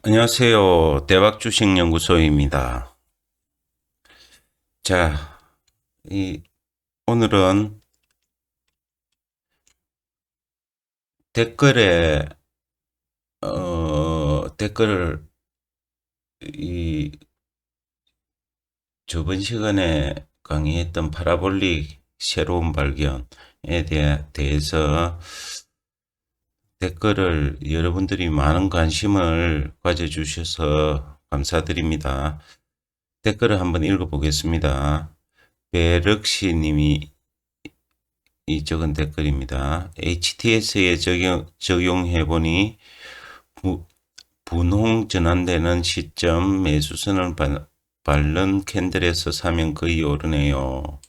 안녕하세요. 대박주식연구소입니다. 자, 오늘은 댓글에, 댓글을, 이, 저번 시간에 강의했던 파라볼릭 새로운 발견에 대해서 댓글을 여러분들이 많은 관심을 가져주셔서 감사드립니다. 댓글을 한번 읽어보겠습니다. 베럭시 님이 적은 댓글입니다. HTS에 적용해보니 분홍 전환되는 시점 매수선을 바른 캔들에서 사면 거의 오르네요.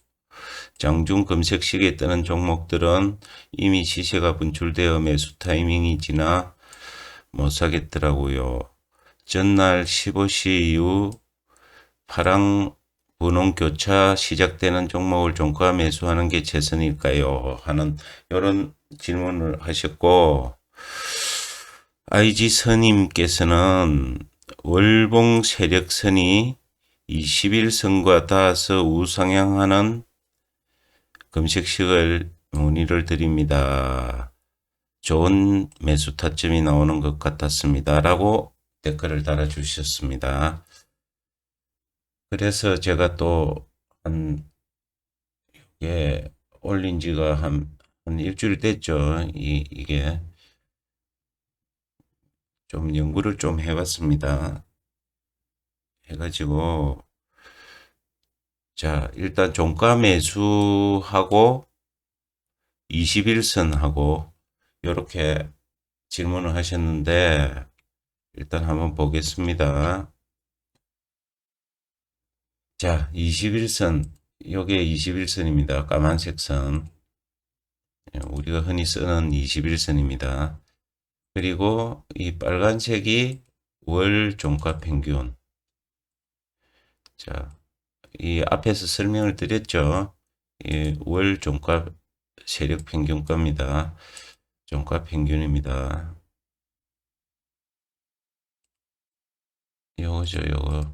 장중 검색식에 뜨는 종목들은 이미 시세가 분출되어 매수 타이밍이 지나 못 사겠더라고요. 전날 15시 이후 파랑 분홍 교차 시작되는 종목을 종가 매수하는 게 최선일까요? 하는 이런 질문을 하셨고, IG 선님께서는 월봉 세력선이 21선과 닿아서 우상향하는 검색식을 문의를 드립니다. 좋은 매수 타점이 나오는 것 같았습니다. 라고 댓글을 달아주셨습니다. 그래서 제가 또 올린 지가 한 일주일 됐죠. 이게 좀 연구를 좀 해봤습니다. 해가지고, 자, 일단 종가 매수하고 21선하고 이렇게 질문을 하셨는데, 일단 한번 보겠습니다. 자, 21선, 요게 21선입니다. 까만색 선. 우리가 흔히 쓰는 21선입니다. 그리고 이 빨간색이 월 종가 평균. 자, 이 앞에서 설명을 드렸죠. 이 월 종가 세력 평균가입니다. 종가 평균입니다. 요거죠, 요거.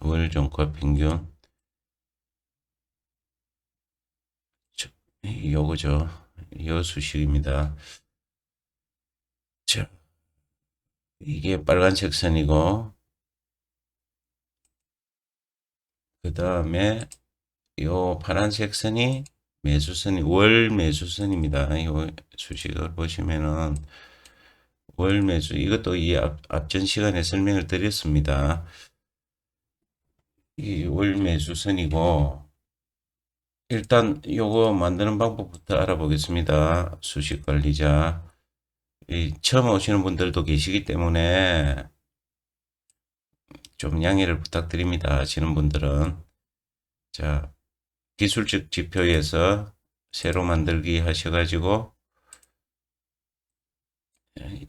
월 종가 평균. 요거죠. 요 수식입니다. 자, 이게 빨간색 선이고, 그 다음에 요 파란색 선이 매수선이 월 매수선입니다. 요 수식을 보시면은 월 매수 이것도 이 앞전 시간에 설명을 드렸습니다. 이 월 매수선이고 일단 요거 만드는 방법부터 알아보겠습니다. 수식 관리자 처음 오시는 분들도 계시기 때문에 좀 양해를 부탁드립니다. 하시는 분들은 자 기술적 지표에서 새로 만들기 하셔가지고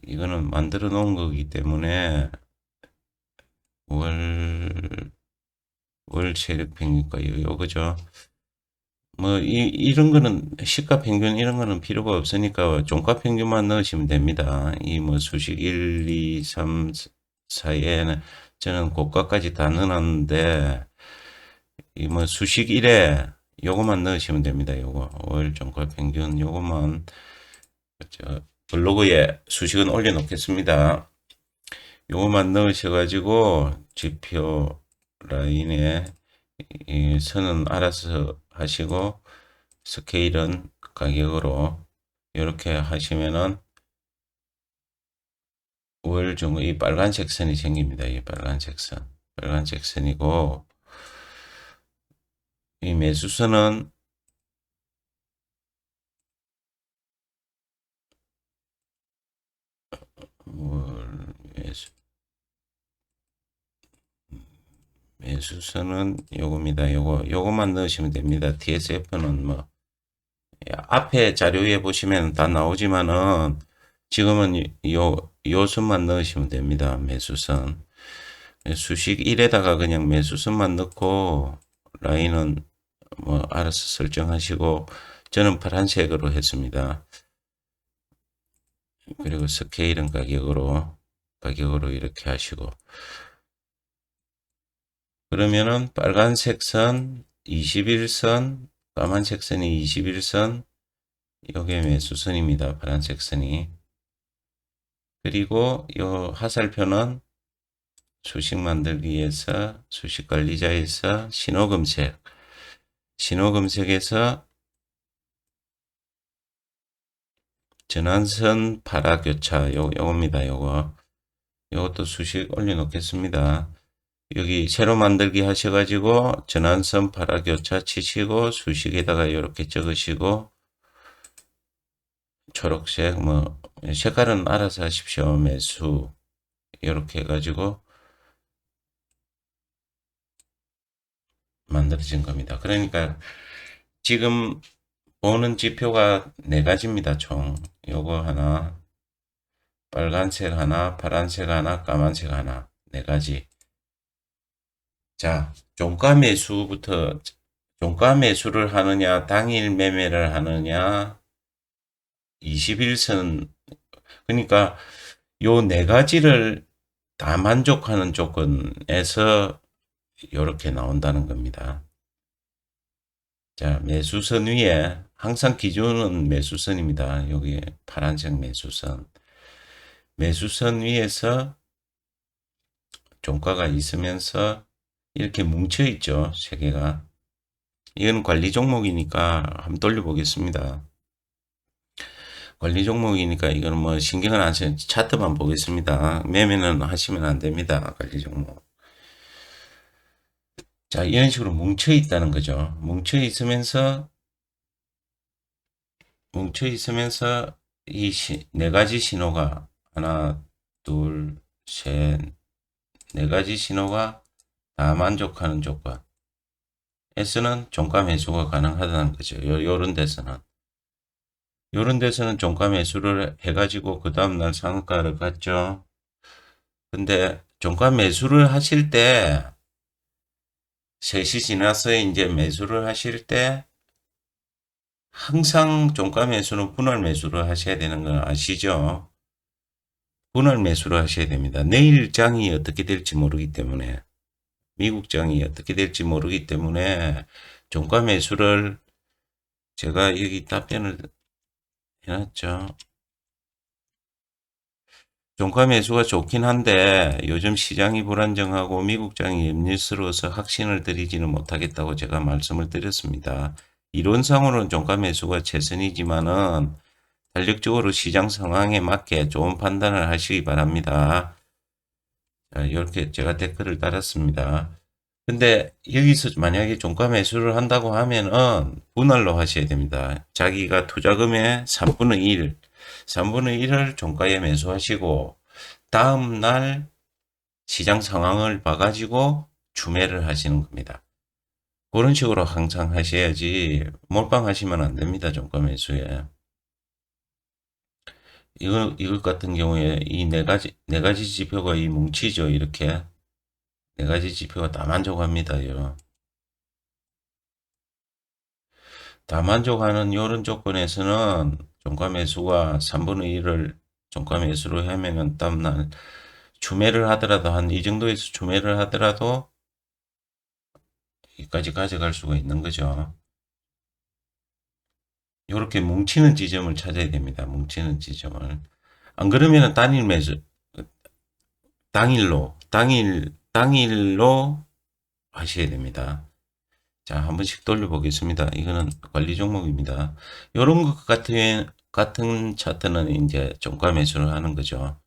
이거는 만들어 놓은 거기 때문에 월 세력 평균가 요거죠. 뭐 이런 거는 시가 평균 이런 거는 필요가 없으니까 종가 평균만 넣으시면 됩니다. 이 뭐 수식 1, 2, 3, 4에는 저는 고가까지 다 넣어놨는데 이 뭐 수식 1에 요거만 넣으시면 됩니다. 요거 월 종가 평균 요거만 저 블로그에 수식은 올려놓겠습니다. 요거만 넣으셔가지고 지표 라인에 이 선은 알아서 하시고 스케일은 가격으로 이렇게 하시면은 월 정도 이 빨간색 선이 생깁니다. 이 빨간색 선. 빨간색 선이고 이 매수선은 월 매수선은 요겁니다. 요거만 넣으시면 됩니다. TSF는 뭐 앞에 자료에 보시면 다 나오지만은 지금은 요 선만 넣으시면 됩니다. 매수선. 수식 1에다가 그냥 매수선만 넣고 라인은 뭐 알아서 설정하시고 저는 파란색으로 했습니다. 그리고 스케일은 가격으로 가격으로 이렇게 하시고, 그러면은 빨간색 선 21선, 까만색 선이 21선, 요게 매수선입니다. 파란색 선이. 그리고 요 하살표는 수식 만들기에서 수식 관리자에서 신호 검색에서 전환선 파라 교차 요겁니다. 요것도 수식 올려 놓겠습니다. 여기 새로 만들기 하셔가지고 전환선 파라 교차 치시고 수식에다가 이렇게 적으시고 초록색 뭐 색깔은 알아서 하십시오. 매수 이렇게 해가지고 만들어진 겁니다. 그러니까 지금 보는 지표가 네 가지입니다. 총 요거 하나, 빨간색 하나, 파란색 하나, 까만색 하나, 네 가지. 자, 종가 매수부터 종가 매수를 하느냐, 당일 매매를 하느냐, 21선 그러니까 요 네 가지를 다 만족하는 조건에서 이렇게 나온다는 겁니다. 자, 매수선 위에 항상 기준은 매수선입니다. 여기 파란색 매수선. 매수선 위에서 종가가 있으면서 이렇게 뭉쳐 있죠. 세 개가. 이건 관리 종목이니까 한번 돌려보겠습니다. 관리 종목이니까 이거는 뭐 신경을 안 써요. 차트만 보겠습니다. 매매는 하시면 안 됩니다. 관리 종목. 자, 이런 식으로 뭉쳐 있다는 거죠. 뭉쳐 있으면서 이 네 가지 신호가 하나, 둘, 셋, 네 가지 신호가 다 만족하는 조건에서는 종가 매수가 가능하다는 거죠. 요런 데서는 종가 매수를 해가지고 그 다음날 상한가를 갔죠. 근데 종가 매수를 하실 때 3시 지나서 이제 매수를 하실 때 항상 종가 매수는 분할 매수를 하셔야 되는 거 아시죠? 분할 매수를 하셔야 됩니다. 내일 장이 어떻게 될지 모르기 때문에 미국 장이 어떻게 될지 모르기 때문에 종가 매수를 제가 여기 답변을 해놨죠. 종가 매수가 좋긴 한데 요즘 시장이 불안정하고 미국장이 염려스러워서 확신을 드리지는 못하겠다고 제가 말씀을 드렸습니다. 이론상으로는 종가 매수가 최선이지만은 탄력적으로 시장 상황에 맞게 좋은 판단을 하시기 바랍니다. 자, 이렇게 제가 댓글을 달았습니다. 근데 여기서 만약에 종가 매수를 한다고 하면은 분할로 하셔야 됩니다. 자기가 투자금의 3분의 1, 3분의 1을 종가에 매수하시고 다음 날 시장 상황을 봐가지고 주매를 하시는 겁니다. 그런 식으로 항상 하셔야지 몰빵하시면 안 됩니다. 종가 매수에. 이것 같은 경우에 이 네 가지 지표가 이 뭉치죠. 이렇게 네 가지 지표가 다 만족합니다요. 다 만족하는 이런 조건에서는 종가 매수가 3분의 1을 종가 매수로 하면은 다음날 주매를 하더라도 한 이 정도에서 주매를 하더라도 여기까지 가져갈 수가 있는 거죠. 이렇게 뭉치는 지점을 찾아야 됩니다. 뭉치는 지점을. 안 그러면은 단일 매수, 당일로 하셔야 됩니다. 자, 한 번씩 돌려보겠습니다. 이거는 관리 종목입니다. 이런 것 같은 차트는 이제 종가 매수를 하는 거죠.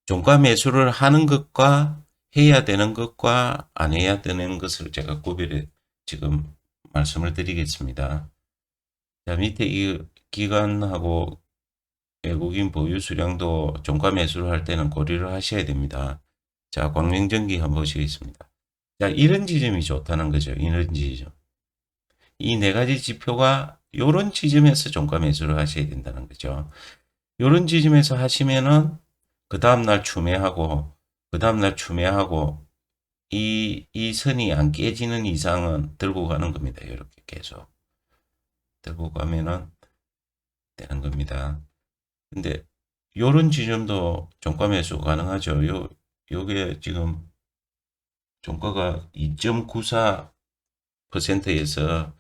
종가 매수를 하는 것과 해야 되는 것과 안 해야 되는 것을 제가 구별해 지금 말씀을 드리겠습니다. 자, 밑에 이 기관하고 외국인 보유 수량도 종가 매수를 할 때는 고려를 하셔야 됩니다. 자, 광명전기 한번 보시겠습니다. 자, 이런 지점이 좋다는 거죠. 이런 지점. 이 네 가지 지표가 이런 지점에서 종가 매수를 하셔야 된다는 거죠. 이런 지점에서 하시면은 그 다음날 추매하고 이 선이 안 깨지는 이상은 들고 가는 겁니다. 이렇게 계속 들고 가면은 되는 겁니다. 근데 요런 지점도 종가 매수 가능하죠. 요게 지금 종가가 2.94%에서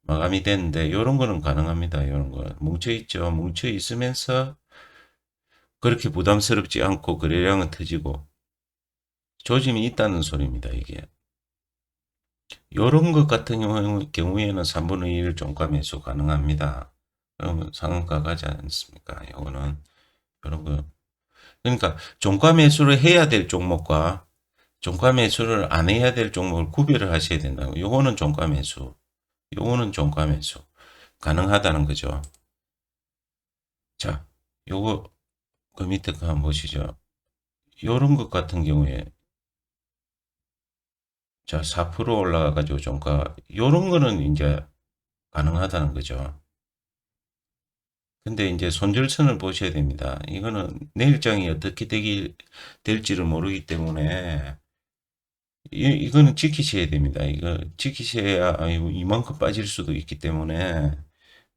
마감이 됐는데 요런 거는 가능합니다. 요런 거 뭉쳐 있죠. 뭉쳐 있으면서 그렇게 부담스럽지 않고 거래량은 터지고 조짐이 있다는 소리입니다. 이게 요런 것 같은 경우에는 3분의 1 종가 매수 가능합니다. 그러면 상한가 가지 않습니까? 요거는 요런 거 그러니까 종가 매수를 해야 될 종목과 종가 매수를 안 해야 될 종목을 구별을 하셔야 된다고. 요거는 종가 매수, 요거는 종가 매수 가능하다는 거죠. 자, 요거 그 밑에 거 한번 보시죠. 요런 것 같은 경우에 자, 4% 올라가가지고 종가 요런 거는 이제 가능하다는 거죠. 근데 이제 손절선을 보셔야 됩니다. 이거는 내일장이 어떻게 될지를 모르기 때문에 이거는 지키셔야 됩니다. 이거 지키셔야 이만큼 빠질 수도 있기 때문에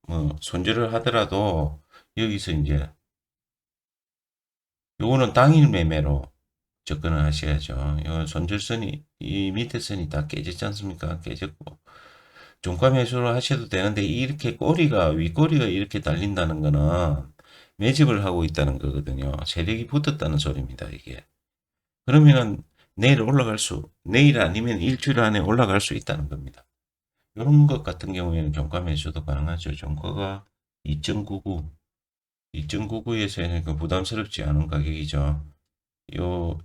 뭐 손절을 하더라도 여기서 이제 요거는 당일 매매로 접근을 하셔야죠. 이건 손절선이 이 밑에 선이 다 깨졌지 않습니까? 깨졌고 종가 매수를 하셔도 되는데 이렇게 윗꼬리가 이렇게 달린다는 거는 매집을 하고 있다는 거거든요. 세력이 붙었다는 소리입니다. 이게. 그러면은 내일 아니면 일주일 안에 올라갈 수 있다는 겁니다. 이런 것 같은 경우에는 종가 매수도 가능하죠. 종가가 2.99, 2.99에서 부담스럽지 않은 가격이죠. 요,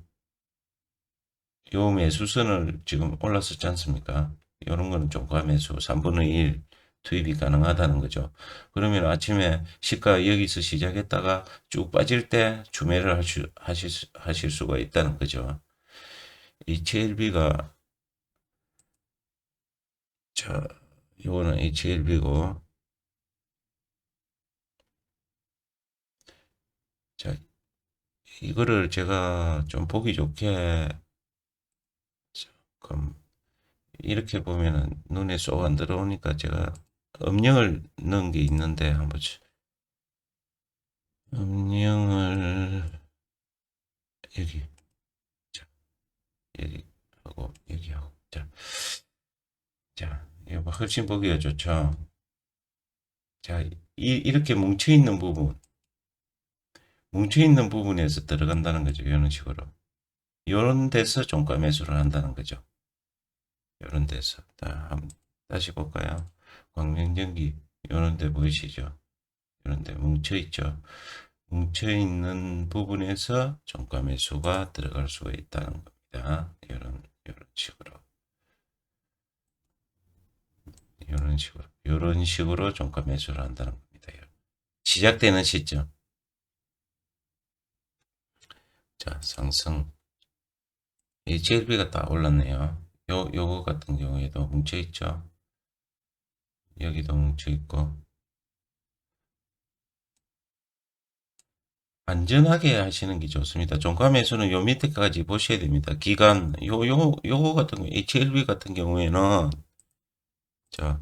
요 매수선을 지금 올랐었지 않습니까? 이런 거는 종가 매수 3분의 1 투입이 가능하다는 거죠. 그러면 아침에 시가 여기서 시작했다가 쭉 빠질 때 주매를 하실 수가 있다는 거죠. HLB가, 자, 요거는 HLB고, 자, 이거를 제가 좀 보기 좋게, 그럼 이렇게 보면은 눈에 쏙 안 들어오니까 제가 음영을 넣은 게 있는데 한번 음영을 여기 자 여기 하고 여기 하고 자 이거 훨씬 보기가 좋죠. 자 이렇게 뭉쳐 있는 부분에서 들어간다는 거죠. 이런 식으로 이런 데서 종가 매수를 한다는 거죠. 이런 데서 다시 볼까요? 광명전기 이런 데 보이시죠? 이런 데 뭉쳐 있죠. 뭉쳐있는 부분에서 종가 매수가 들어갈 수가 있다는 겁니다. 이런 식으로, 이런 식으로 종가 매수를 한다는 겁니다. 시작되는 시점. 자, 상승. HLB가 다 올랐네요. 요거 같은 경우에도 뭉쳐있죠. 여기도 뭉쳐있고. 안전하게 하시는 게 좋습니다. 종가 매수는 요 밑에까지 보셔야 됩니다. 기간, 요거 같은 거, HLB 같은 경우에는, 자,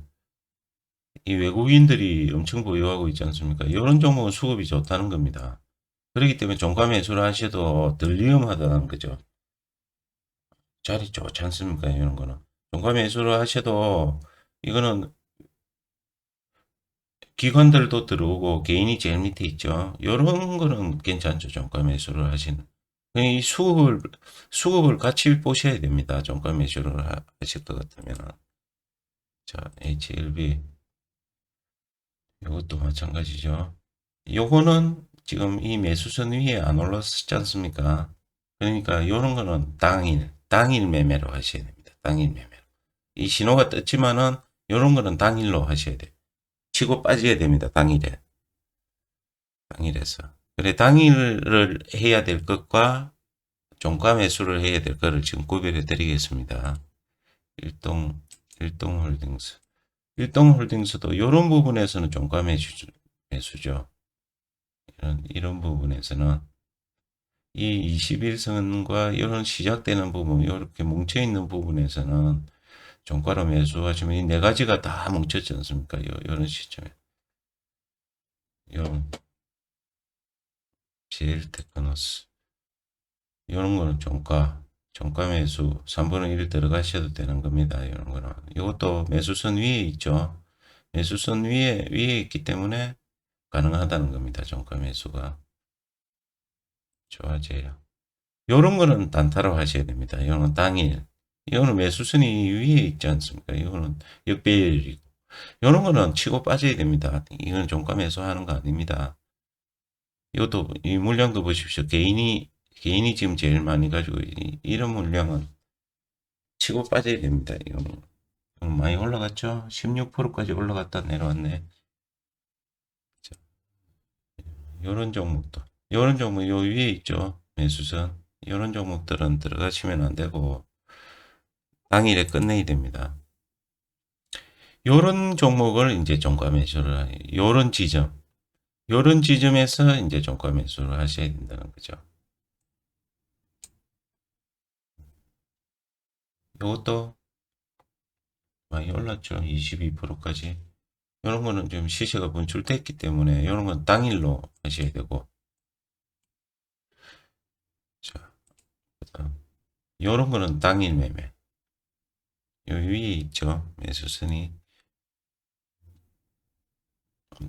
이 외국인들이 엄청 보유하고 있지 않습니까? 이런 종목은 수급이 좋다는 겁니다. 그렇기 때문에 종가 매수를 하셔도 덜 위험하다는 거죠. 자리 좋지 않습니까? 이런 거는. 종가 매수를 하셔도 이거는 기관들도 들어오고 개인이 제일 밑에 있죠. 이런 거는 괜찮죠. 종가 매수를 하시는. 이 수급을 같이 보셔야 됩니다. 종가 매수를 하실 것 같으면. 자, HLB. 이것도 마찬가지죠. 요거는 지금 이 매수선 위에 안 올랐지 않습니까? 그러니까 이런 거는 당일 매매로 하셔야 됩니다. 당일 매매로. 이 신호가 떴지만은 이런 거는 당일로 하셔야 돼요. 치고 빠져야 됩니다. 당일에서. 그래, 당일을 해야 될 것과 종가 매수를 해야 될 것을 지금 구별해 드리겠습니다. 일동, 일동홀딩스. 일동홀딩스도 이런 부분에서는 종가 매수죠. 이런 부분에서는 이 21선과 이런 시작되는 부분, 이렇게 뭉쳐있는 부분에서는 종가로 매수하시면 이 네 가지가 다 뭉쳤지 않습니까? 이런 시점에. 제일테크노스. 이런 거는 종가 매수 3분의 1 들어가셔도 되는 겁니다. 이런 거는. 이것도 매수선 위에 있죠. 매수선 위에 있기 때문에 가능하다는 겁니다. 종가 매수가. 좋아져요. 이런 거는 단타로 하셔야 됩니다. 이거는 당일. 이거는 매수선이 위에 있지 않습니까? 이거는 역배열이고. 이런 거는 치고 빠져야 됩니다. 이건 종가 매수하는 거 아닙니다. 이것도, 이 물량도 보십시오. 개인이 지금 제일 많이 가지고, 이런 물량은 치고 빠져야 됩니다. 이거는 많이 올라갔죠? 16%까지 올라갔다 내려왔네. 자, 요런 종목 요 위에 있죠. 매수선. 요런 종목들은 들어가시면 안 되고, 당일에 끝내야 됩니다. 요런 종목을 이제 종가 매수를, 요런 지점에서 이제 종가 매수를 하셔야 된다는 거죠. 요것도 많이 올랐죠. 22%까지. 이런 거는 좀 시세가 분출됐기 때문에 이런 건 당일로 하셔야 되고. 자, 그다음 이런 거는 당일 매매. 요 위에 있죠. 매수선이.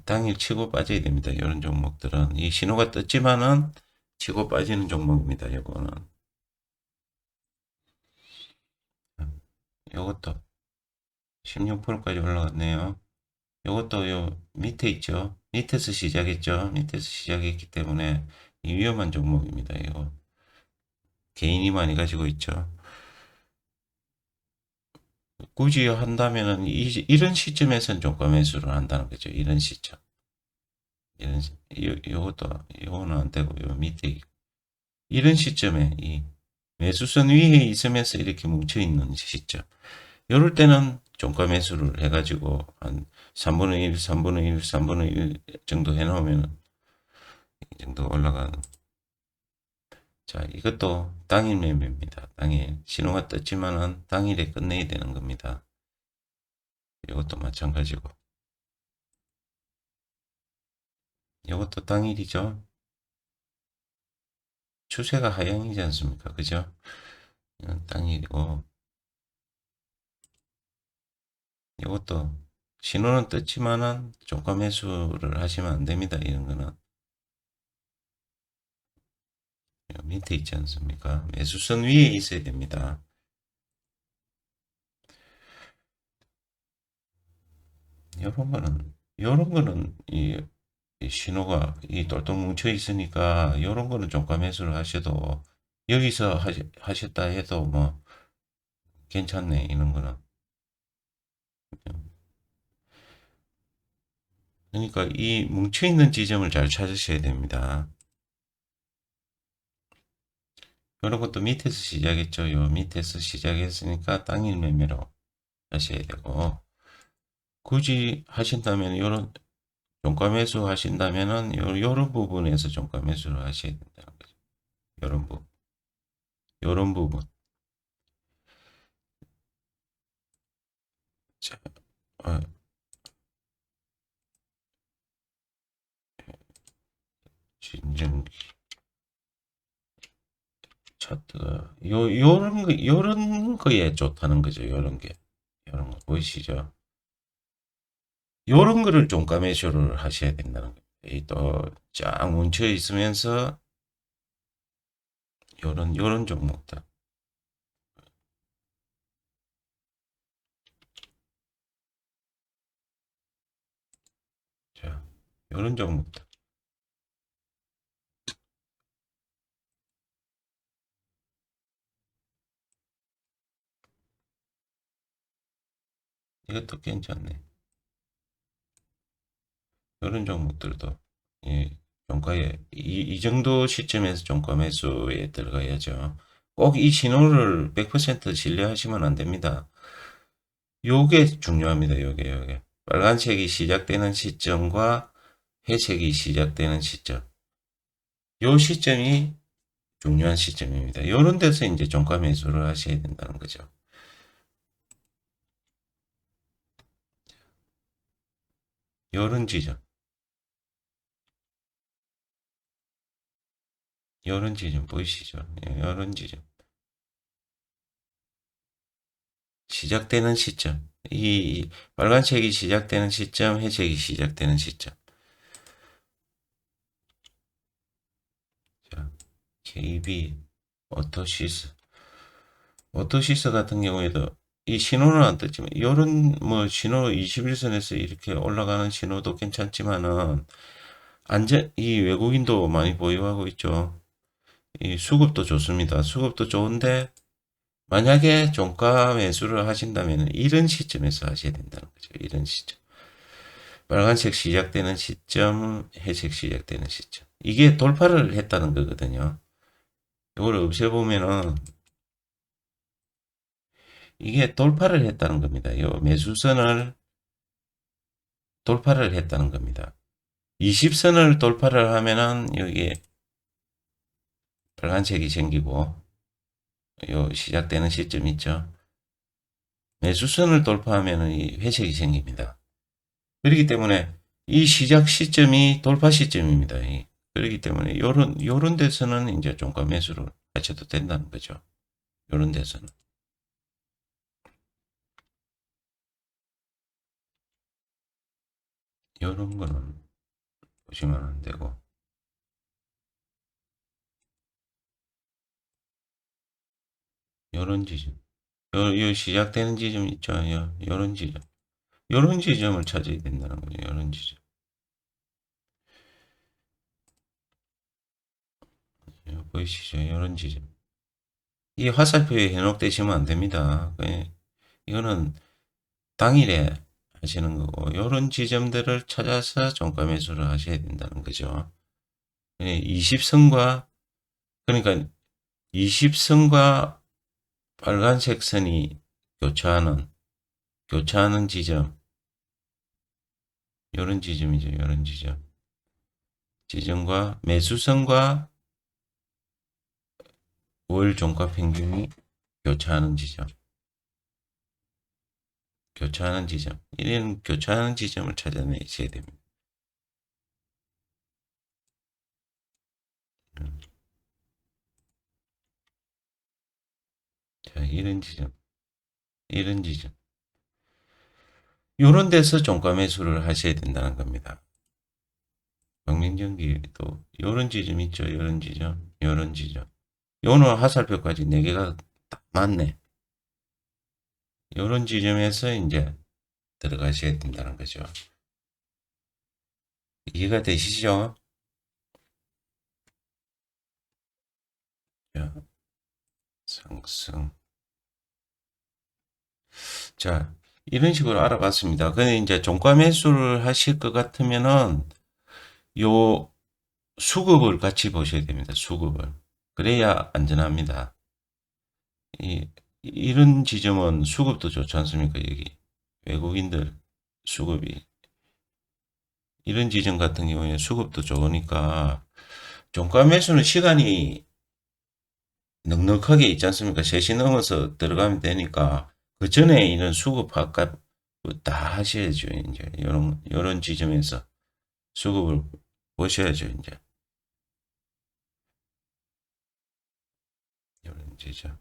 당일 치고 빠져야 됩니다. 이런 종목들은. 이 신호가 떴지만은 치고 빠지는 종목입니다. 요거는. 요것도 16%까지 올라갔네요. 요것도 요 밑에 있죠. 밑에서 시작했죠. 밑에서 시작했기 때문에 이 위험한 종목입니다. 이거 개인이 많이 가지고 있죠. 굳이 한다면은 이런 시점에선 종가 매수를 한다는 거죠. 이런 시점. 요거는 안 되고 요 밑에 이런 시점에 이 매수선 위에 있으면서 이렇게 뭉쳐 있는 시점. 요럴 때는 종가 매수를 해가지고 한 3분의 1, 3분의 1, 3분의 1 정도 해놓으면 이 정도 올라가는. 자, 이것도 당일 매매입니다. 당일. 신호가 떴지만은 당일에 끝내야 되는 겁니다. 이것도 마찬가지고. 이것도 당일이죠. 추세가 하향이지 않습니까? 그죠? 이건 당일이고. 이것도 신호는 떴지만은 종가 매수를 하시면 안 됩니다. 이런 거는. 밑에 있지 않습니까? 매수선 위에 있어야 됩니다. 이런 거는 이 신호가 이 똘똘 뭉쳐 있으니까 이런 거는 종가 매수를 하셔도 여기서 하셨다 해도 뭐 괜찮네. 이런 거는. 그러니까 이 뭉쳐 있는 지점을 잘 찾으셔야 됩니다. 이런 것도 밑에서 시작했죠. 요 밑에서 시작했으니까 당일 매매로 하셔야 되고 굳이 하신다면 이런 종가 매수 하신다면은 요런 부분에서 종가 매수를 하셔야 된다는 거죠. 요런 부분. 요런 부분. 자, 어, 진정 차트가 요런 거에 좋다는 거죠. 요런 게. 요런 거 보이시죠? 요런 거를 종가 매수를 하셔야 된다는 거예요. 또쫙 뭉쳐 있으면서 요런 종목들. 자, 요런 종목들. 이것도 괜찮네. 이런 종목들도 예, 종가에 이 정도 시점에서 종가 매수에 들어가야죠. 꼭 이 신호를 100% 신뢰하시면 안 됩니다. 요게 중요합니다. 요게. 빨간색이 시작되는 시점과 회색이 시작되는 시점. 요 시점이 중요한 시점입니다. 요런 데서 이제 종가 매수를 하셔야 된다는 거죠. 요런 지점. 요런 지점 보이시죠? 예, 요런 지점. 시작되는 시점. 이 빨간색이 시작되는 시점, 회색이 시작되는 시점. 자, KB, 오토시스. 오토시스 같은 경우에도 이 신호는 안 떴지만, 요런 뭐 신호 21선에서 이렇게 올라가는 신호도 괜찮지만은, 이 외국인도 많이 보유하고 있죠. 이 수급도 좋습니다. 수급도 좋은데, 만약에 종가 매수를 하신다면 이런 시점에서 하셔야 된다는 거죠. 이런 시점. 빨간색 시작되는 시점, 회색 시작되는 시점. 이게 돌파를 했다는 거거든요. 이걸 없애보면은 이게 돌파를 했다는 겁니다. 요 매수선을 돌파를 했다는 겁니다. 20선을 돌파를 하면은 여기에 빨간색이 생기고 요 시작되는 시점 있죠. 매수선을 돌파하면은 이 회색이 생깁니다. 그렇기 때문에 이 시작 시점이 돌파 시점입니다. 그렇기 때문에 요런 데서는 이제 종가 매수를 하셔도 된다는 거죠. 요런 데서는. 요런 거는 보시면 안 되고. 요런 지점. 요 시작되는 지점 있죠. 요런 지점. 요런 지점을 찾아야 된다는 거죠. 요런 지점. 보이시죠? 요런 지점. 이 화살표에 현혹되시면 안 됩니다. 이거는 당일에 하시는 거고, 요런 지점들을 찾아서 종가 매수를 하셔야 된다는 거죠. 20선과, 그러니까 20선과 빨간색 선이 교차하는 지점, 요런 지점이죠. 요런 지점. 지점과 매수선과 월 종가 평균이 교차하는 지점. 교차하는 지점. 이런 교차하는 지점을 찾아내셔야 됩니다. 자, 이런 지점. 이런 지점. 요런 데서 종가 매수를 하셔야 된다는 겁니다. 경민전기도 요런 지점 있죠. 요런 지점. 요런 지점. 요는 화살표까지 4개가 딱 맞네. 요런 지점에서 이제 들어가셔야 된다는 거죠. 이해가 되시죠? 자, 상승. 자, 이런 식으로 알아봤습니다. 근데 이제 종가 매수를 하실 것 같으면은 요 수급을 같이 보셔야 됩니다. 수급을. 그래야 안전합니다. 이런 지점은 수급도 좋지 않습니까? 여기 외국인들 수급이 이런 지점 같은 경우에 수급도 좋으니까 종가 매수는 시간이 넉넉하게 있지 않습니까? 3시 넘어서 들어가면 되니까 그 전에 이런 수급 바깥 다 하셔야죠. 이제 이런 지점에서 수급을 보셔야죠. 이제 이런 지점.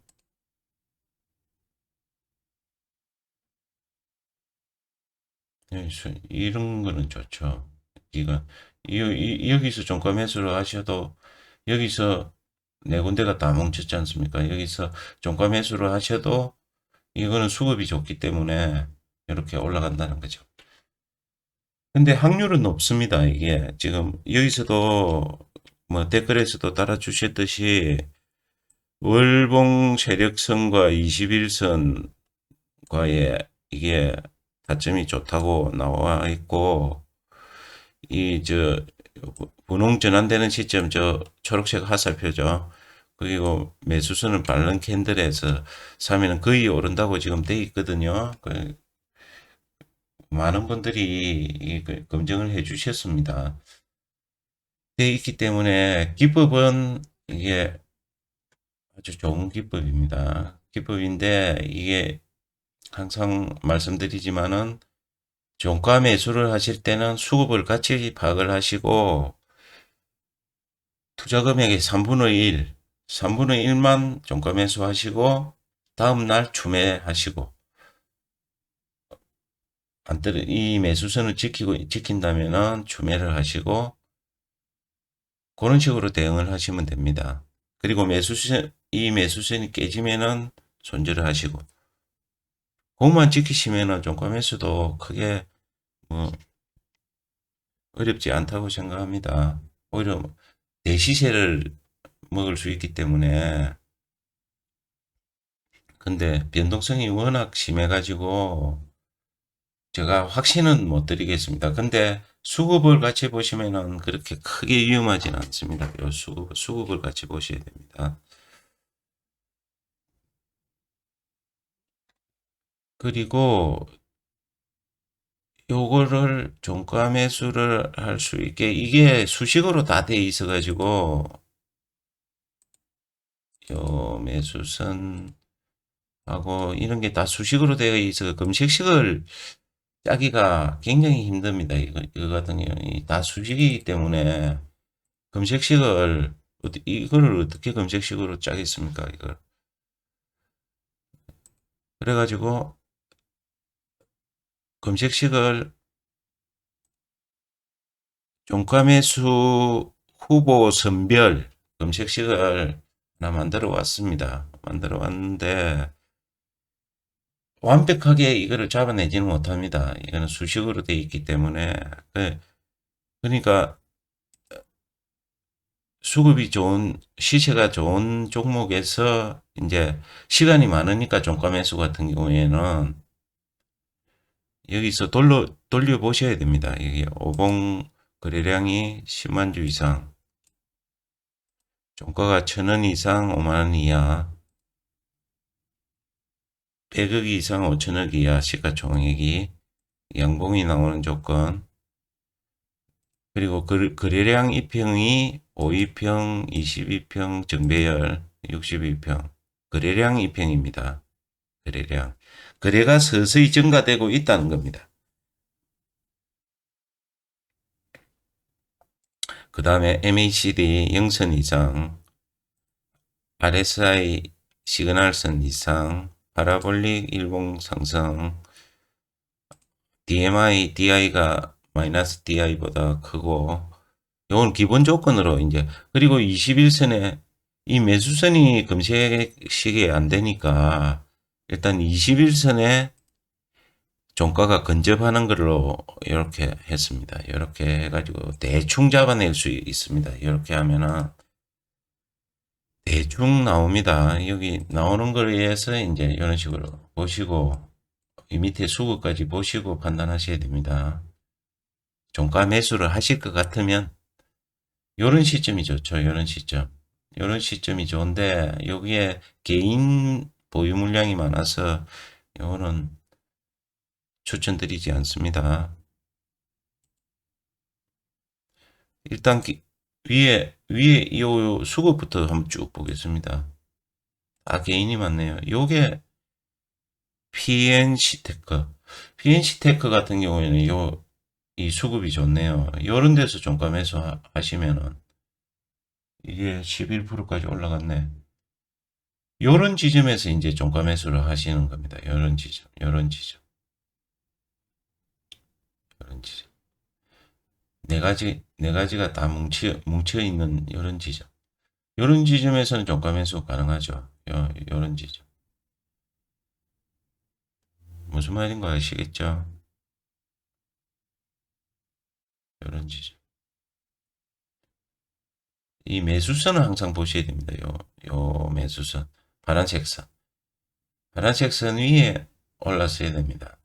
이런 거는 좋죠. 이거 여기서 종가 매수를 하셔도 여기서 네 군데가 다 뭉쳤지 않습니까? 여기서 종가 매수를 하셔도 이거는 수급이 좋기 때문에 이렇게 올라간다는 거죠. 근데 확률은 높습니다. 이게 지금 여기서도 뭐 댓글에서도 달아주셨듯이 월봉 세력선과 21선과의 이게 타점이 좋다고 나와 있고 이 분홍 전환되는 시점 초록색 화살표죠. 그리고 매수선을 바른 캔들에서 사면은 거의 오른다고 지금 돼 있거든요. 많은 분들이 검증을 해 주셨습니다. 돼 있기 때문에 기법은 이게 아주 좋은 기법입니다. 기법인데 이게 항상 말씀드리지만은 종가 매수를 하실 때는 수급을 같이 파악을 하시고 투자 금액의 3분의 1, 3분의 1만 종가 매수하시고 다음날 추매하시고 이 매수선을 지킨다면은 추매를 하시고 그런 식으로 대응을 하시면 됩니다. 그리고 이 매수선이 깨지면은 손절을 하시고 그것만 지키시면은 종가 매수도 크게 뭐 어렵지 않다고 생각합니다. 오히려 대시세를 먹을 수 있기 때문에. 근데 변동성이 워낙 심해가지고 제가 확신은 못 드리겠습니다. 근데 수급을 같이 보시면은 그렇게 크게 위험하진 않습니다. 요 수급을 같이 보셔야 됩니다. 그리고 요거를 종가 매수를 할 수 있게 이게 수식으로 다 돼 있어 가지고 요 매수선하고 이런 게 다 수식으로 되어 있어 검색식을 짜기가 굉장히 힘듭니다. 이거 같은 경우는 다 수식이기 때문에 검색식을 이거를 어떻게 검색식으로 짜겠습니까? 이걸 그래가지고 검색식을 종가 매수 후보 선별 검색식을 하나 만들어 왔습니다. 만들어 왔는데 완벽하게 이거를 잡아내지는 못합니다. 이거는 수식으로 되어 있기 때문에 그러니까 수급이 좋은 시세가 좋은 종목에서 이제 시간이 많으니까 종가 매수 같은 경우에는 여기서 돌려 보셔야 됩니다. 여기 오봉 거래량이 10만 주 이상, 종가가 1,000원 이상 5만 원 이하, 100억 이상 5천억 이하 시가총액이 양봉이 나오는 조건, 그리고 거래량 입평이 5입평, 22평, 정배열 62평, 거래량 입평입니다. 거래량. 거래가 서서히 증가되고 있다는 겁니다. 그 다음에 MACD 영선 이상, RSI 시그널선 이상, 파라볼릭 일봉 상승, DMI, DI가 마이너스 DI보다 크고, 이건 기본 조건으로 이제, 그리고 21선에 이 매수선이 검색식이 안 되니까, 일단 21선에 종가가 근접하는 걸로 이렇게 했습니다. 이렇게 해가지고 대충 잡아낼 수 있습니다. 이렇게 하면은 대충 나옵니다. 여기 나오는 거에 의해서 이제 이런 식으로 보시고 이 밑에 수급까지 보시고 판단하셔야 됩니다. 종가 매수를 하실 것 같으면 이런 시점이 좋죠. 이런 시점. 이런 시점이 좋은데 여기에 개인 보유 물량이 많아서 이거는 추천드리지 않습니다. 일단 위에 이 수급부터 한번 쭉 보겠습니다. 다 개인이 많네요. 요게 PNC테크. PNC테크 같은 경우에는 이 수급이 좋네요. 요런 데서 종가 매수 하시면은 이게 11%까지 올라갔네. 요런 지점에서 이제 종가 매수를 하시는 겁니다. 요런 지점, 요런 지점, 요런 지점. 네 가지가 다 뭉쳐 있는 요런 지점. 요런 지점에서는 종가 매수 가능하죠. 요런 지점. 무슨 말인 거 아시겠죠? 요런 지점. 이 매수선을 항상 보셔야 됩니다. 요 매수선. 파란색 선. 파란색 선 위에 올라서야 됩니다.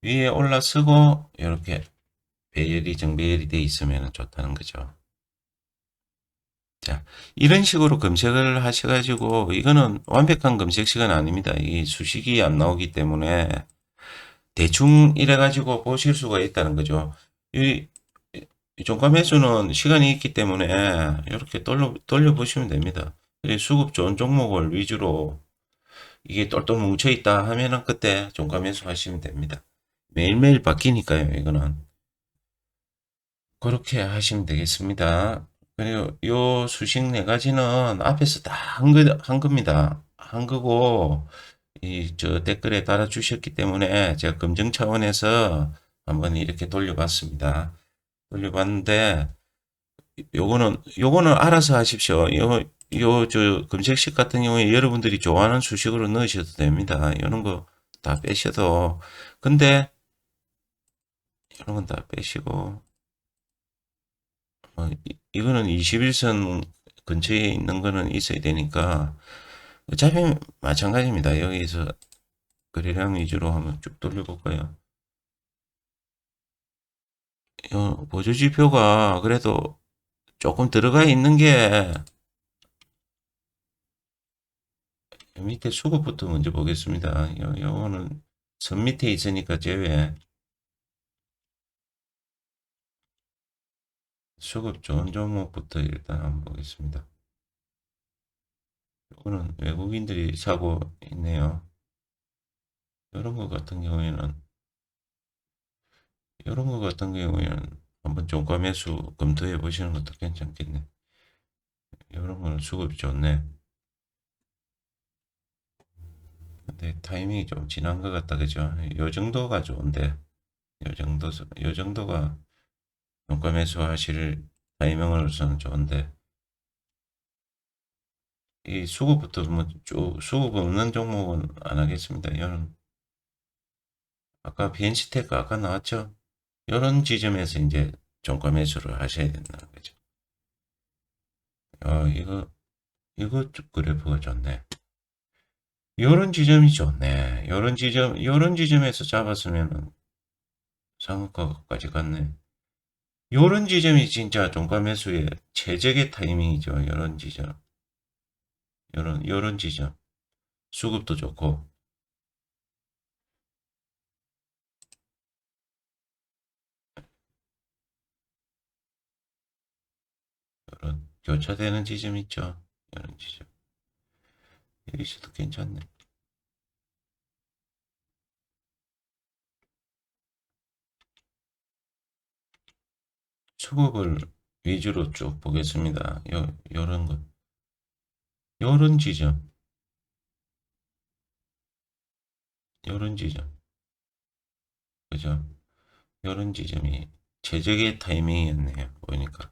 위에 올라서고 이렇게 정배열이 돼 있으면 좋다는 거죠. 자, 이런 식으로 검색을 하셔가지고 이거는 완벽한 검색 시간 아닙니다. 이 수식이 안 나오기 때문에 대충 이래가지고 보실 수가 있다는 거죠. 이 종가 매수는 시간이 있기 때문에 이렇게 돌려보시면 됩니다. 수급 좋은 종목을 위주로 이게 똘똘 뭉쳐 있다 하면은 그때 종가 매수 하시면 됩니다. 매일매일 바뀌니까요, 이거는. 그렇게 하시면 되겠습니다. 그리고 요 수식 네 가지는 앞에서 다 한 겁니다. 한 거고, 저 댓글에 달아주셨기 때문에 제가 검증 차원에서 한번 이렇게 돌려봤습니다. 돌려봤는데, 요거는 알아서 하십시오. 저 검색식 같은 경우에 여러분들이 좋아하는 수식으로 넣으셔도 됩니다. 이런 거 다 빼셔도. 근데, 이런 건 다 빼시고, 이거는 21선 근처에 있는 거는 있어야 되니까, 어차피 마찬가지입니다. 여기서 거래량 위주로 한번 쭉 돌려볼까요? 보조지표가 그래도 조금 들어가 있는 게 밑에 수급부터 먼저 보겠습니다. 요거는 선 밑에 있으니까 제외. 수급 좋은 종목부터 일단 한번 보겠습니다. 요거는 외국인들이 사고 있네요. 이런 거 같은 경우에는 한번 종가 매수 검토해 보시는 것도 괜찮겠네. 이런 거는 수급이 좋네. 근데 타이밍이 좀 지난 것 같다, 그죠? 요 정도가 좋은데, 요 정도가 종가 매수 하실 타이밍으로서는 좋은데, 이 수급부터 뭐, 수급 없는 종목은 안 하겠습니다. 이거는, 아까 비엔시테크 아까 나왔죠? 이런 지점에서 이제 종가 매수를 하셔야 된다는 거죠. 이거 그래프가 좋네. 요런 지점이 좋네. 요런 지점에서 잡았으면 상한가까지 갔네. 요런 지점이 진짜 종가 매수의 최적의 타이밍이죠. 요런 지점. 요런 지점. 수급도 좋고. 요런 교차되는 지점 있죠. 요런 지점. 여기서도 괜찮네. 수급을 위주로 쭉 보겠습니다. 요런 것. 요런 지점. 요런 지점. 그죠? 요런 지점이 최적의 타이밍이었네요. 보니까.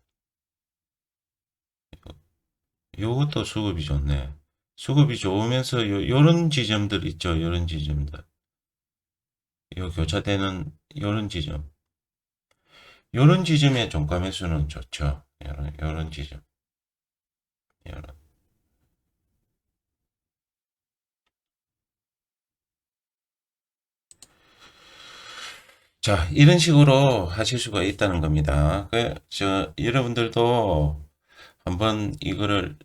요것도 수급이 좋네. 수급이 좋으면서 요런 지점들 있죠. 요런 지점들. 요 교차되는 요런 지점. 요런 지점의 종가 매수는 좋죠. 요런 지점. 요런. 자, 이런 식으로 하실 수가 있다는 겁니다. 여러분들도 한번 이거를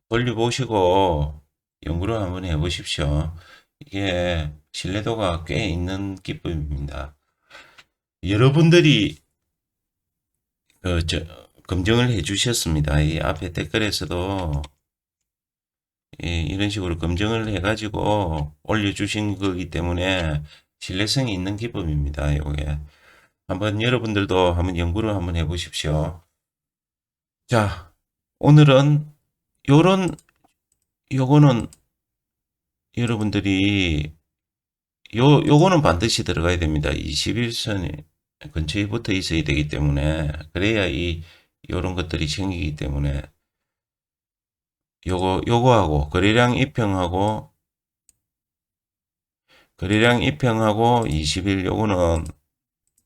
돌려보시고 연구를 한번 해보십시오. 이게 신뢰도가 꽤 있는 기법입니다. 여러분들이 검증을 해주셨습니다. 이 앞에 댓글에서도 이런 식으로 검증을 해가지고 올려주신 거기 때문에 신뢰성이 있는 기법입니다. 요게 한번 여러분들도 한번 연구를 한번 해보십시오. 자, 오늘은 요런 요거는 여러분들이 요거는 반드시 들어가야 됩니다. 21선 근처에 붙어 있어야 되기 때문에 그래야 요런 것들이 생기기 때문에 요거하고 거래량 입형하고 20일 요거는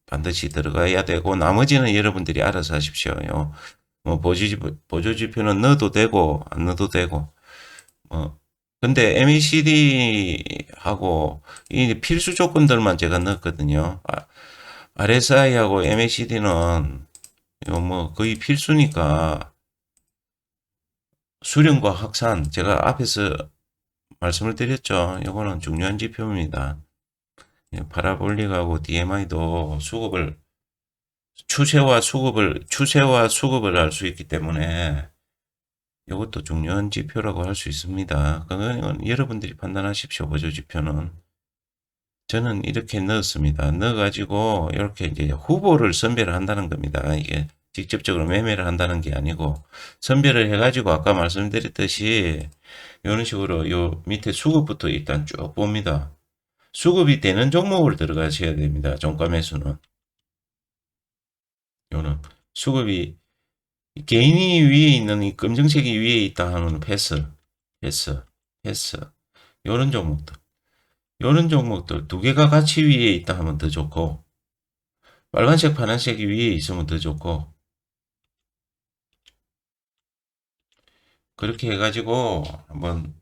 반드시 들어가야 되고 나머지는 여러분들이 알아서 하십시오. 뭐 보조지표는 넣어도 되고 안 넣어도 되고 뭐 근데 MACD하고 이 필수 조건들만 제가 넣었거든요. RSI하고 MACD는 뭐 거의 필수니까 수렴과 확산 제가 앞에서 말씀을 드렸죠. 이거는 중요한 지표입니다. 파라볼릭하고 DMI도 추세와 수급을 알 수 있기 때문에 이것도 중요한 지표라고 할 수 있습니다. 그건 여러분들이 판단하십시오. 보조지표는. 저는 이렇게 넣었습니다. 넣어가지고 이렇게 이제 후보를 선별을 한다는 겁니다. 이게 직접적으로 매매를 한다는 게 아니고 선별을 해가지고 아까 말씀드렸듯이 이런 식으로 요 밑에 수급부터 일단 쭉 봅니다. 수급이 되는 종목을 들어가셔야 됩니다. 종가 매수는. 요는 수급이 개인이 위에 있는 이 검정색이 위에 있다 하면 패스, 패스, 패스. 요런 종목들. 요런 종목들 두 개가 같이 위에 있다 하면 더 좋고 빨간색, 파란색이 위에 있으면 더 좋고 그렇게 해가지고 한번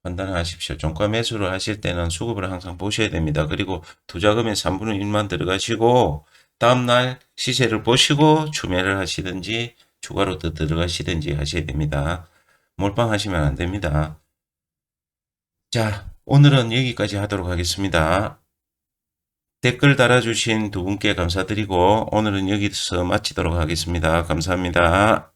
판단하십시오. 종가 매수를 하실 때는 수급을 항상 보셔야 됩니다. 그리고 투자금의 3분의 1만 들어가시고 다음날 시세를 보시고 추매를 하시든지 추가로 더 들어가시든지 하셔야 됩니다. 몰빵하시면 안 됩니다. 자, 오늘은 여기까지 하도록 하겠습니다. 댓글 달아주신 두 분께 감사드리고 오늘은 여기서 마치도록 하겠습니다. 감사합니다.